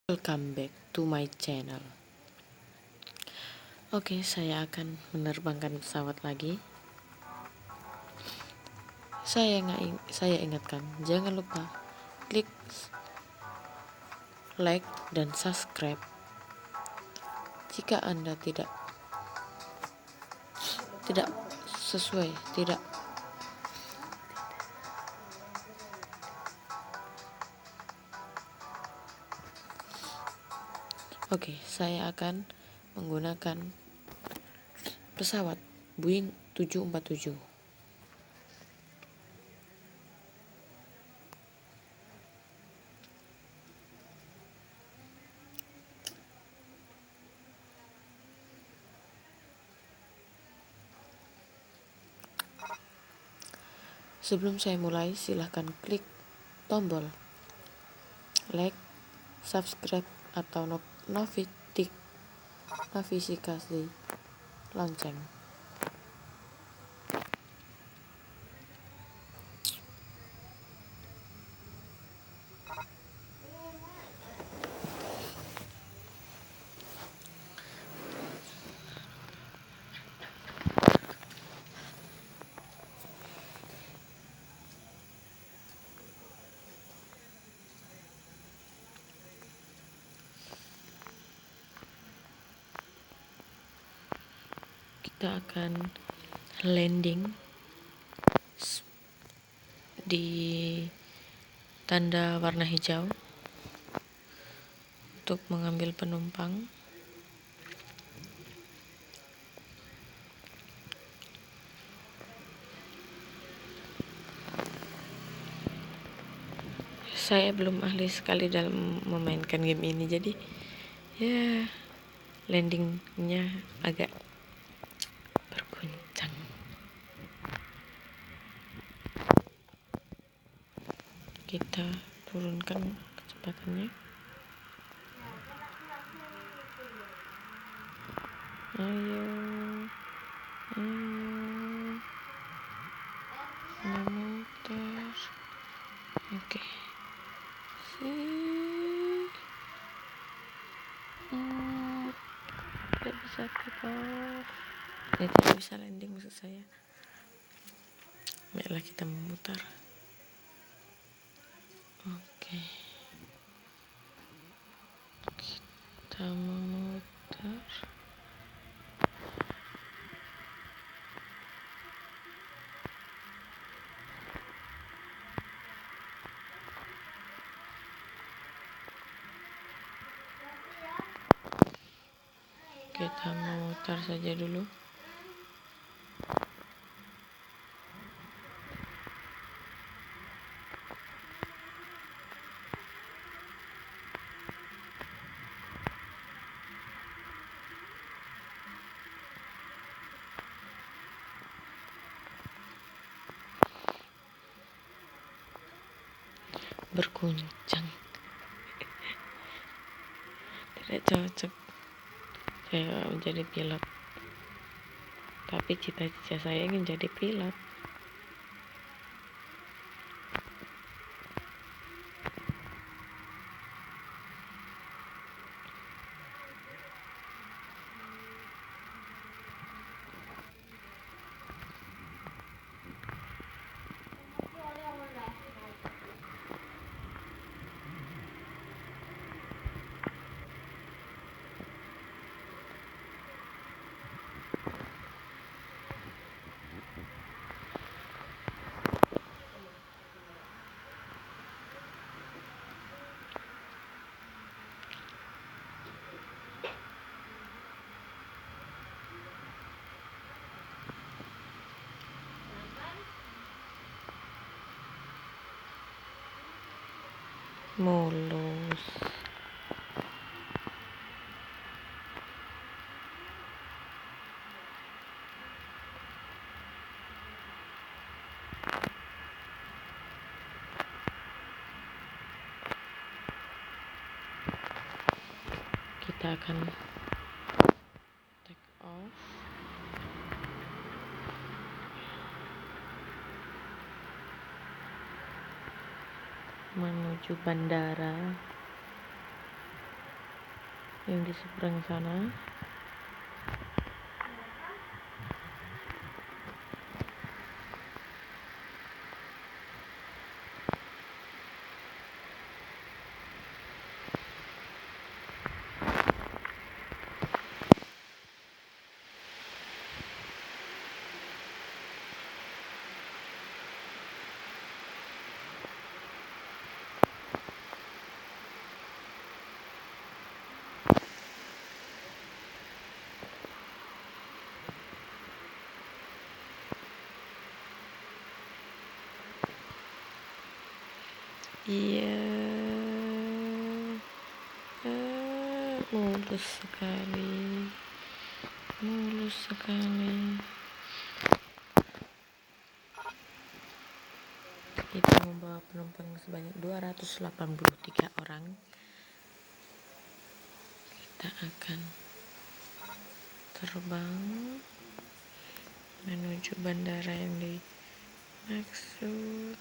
Welcome back to my channel. Oke, saya akan menerbangkan pesawat lagi. Saya ingatkan, jangan lupa klik like dan subscribe jika Anda tidak sesuai, tidak Oke, saya akan menggunakan pesawat Boeing 747. Sebelum saya mulai, silahkan klik tombol like, subscribe, atau notifikasi lonceng. Kita akan landing di tanda warna hijau untuk mengambil penumpang. Saya belum ahli sekali dalam memainkan game ini, jadi ya landingnya agak berguncang. Kita turunkan kecepatannya. Ayo, motor. Oke. Tidak bisa take off. Tidak bisa landing maksud saya. Baiklah, kita memutar. Oke. Kita memutar. Kita memutar saja dulu. Berguncang. Tidak cocok saya menjadi pilot, tapi cita-cita saya ingin jadi pilot. Mulus. Kita akan take off. Menuju bandara. yang di seberang sana. Iya, mulus sekali. Kita membawa penumpang sebanyak 283 orang. Kita akan terbang menuju bandara yang dimaksud.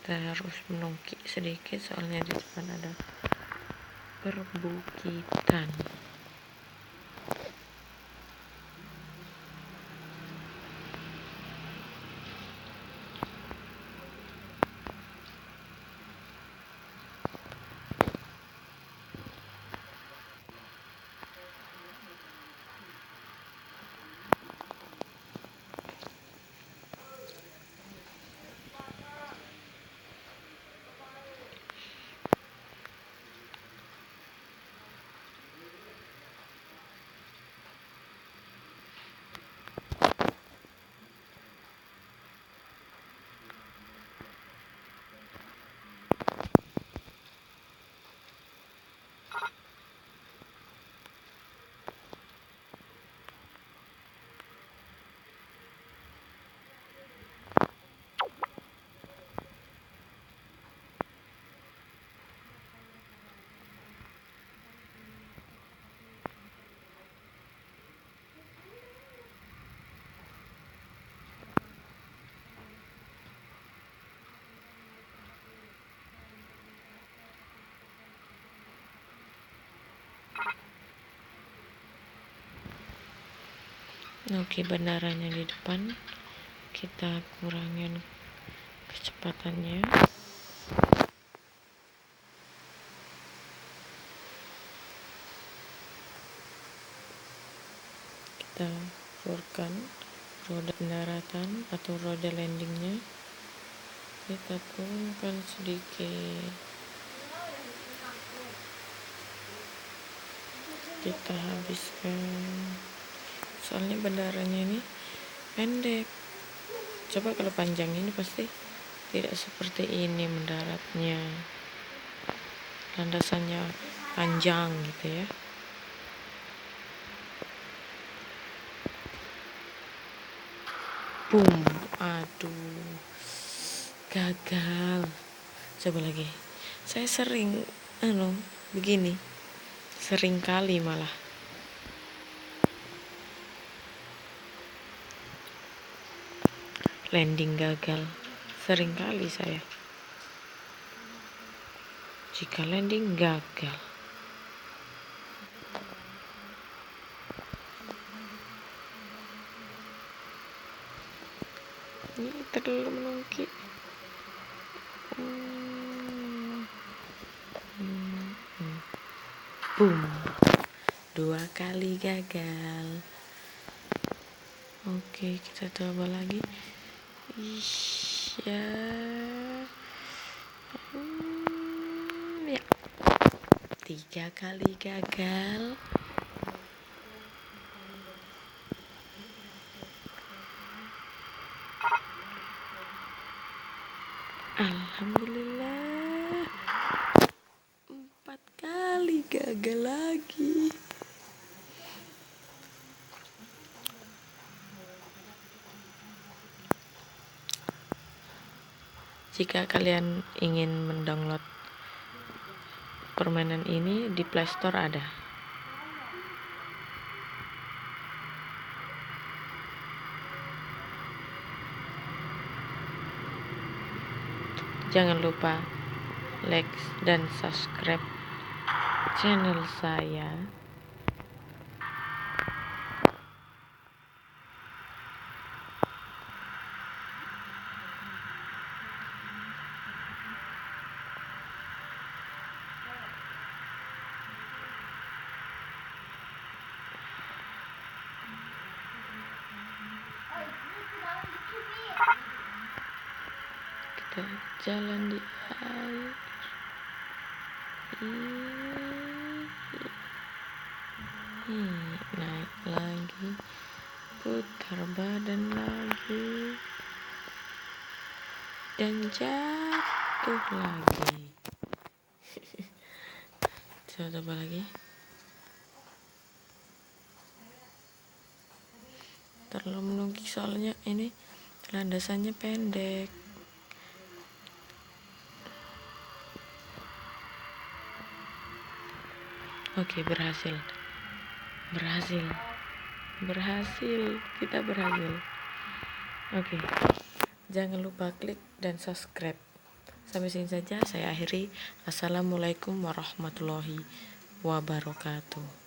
Kita harus menungki sedikit soalnya di depan ada perbukitan. Oke, bandaranya di depan. Kita kurangin kecepatannya. Kita turunkan roda pendaratan atau roda landingnya. Kita turunkan sedikit. Kita habiskan. Soalnya bandaranya ini pendek. Coba kalau panjang ini pasti tidak seperti ini mendaratnya. Landasannya panjang gitu ya. Boom. Aduh, gagal. Coba lagi. Saya sering begini. Sering kali malah. Landing gagal. Sering kali saya. Jika landing gagal. Ini terlalu menungki. Boom. 2 kali gagal. Oke, kita coba lagi. Ya. 3 kali gagal. Alhamdulillah. 4 kali gagal lagi. Jika kalian ingin mendownload permainan ini di Play Store ada. Jangan lupa like dan subscribe channel saya. Kita jalan di air. Naik lagi, putar badan lagi, dan jatuh lagi. Coba lagi. Terlalu menunggu soalnya ini landasannya pendek. Oke, berhasil, kita berhasil. Oke, jangan lupa klik dan subscribe. Sampai sini saja saya akhiri. Assalamualaikum warahmatullahi wabarakatuh.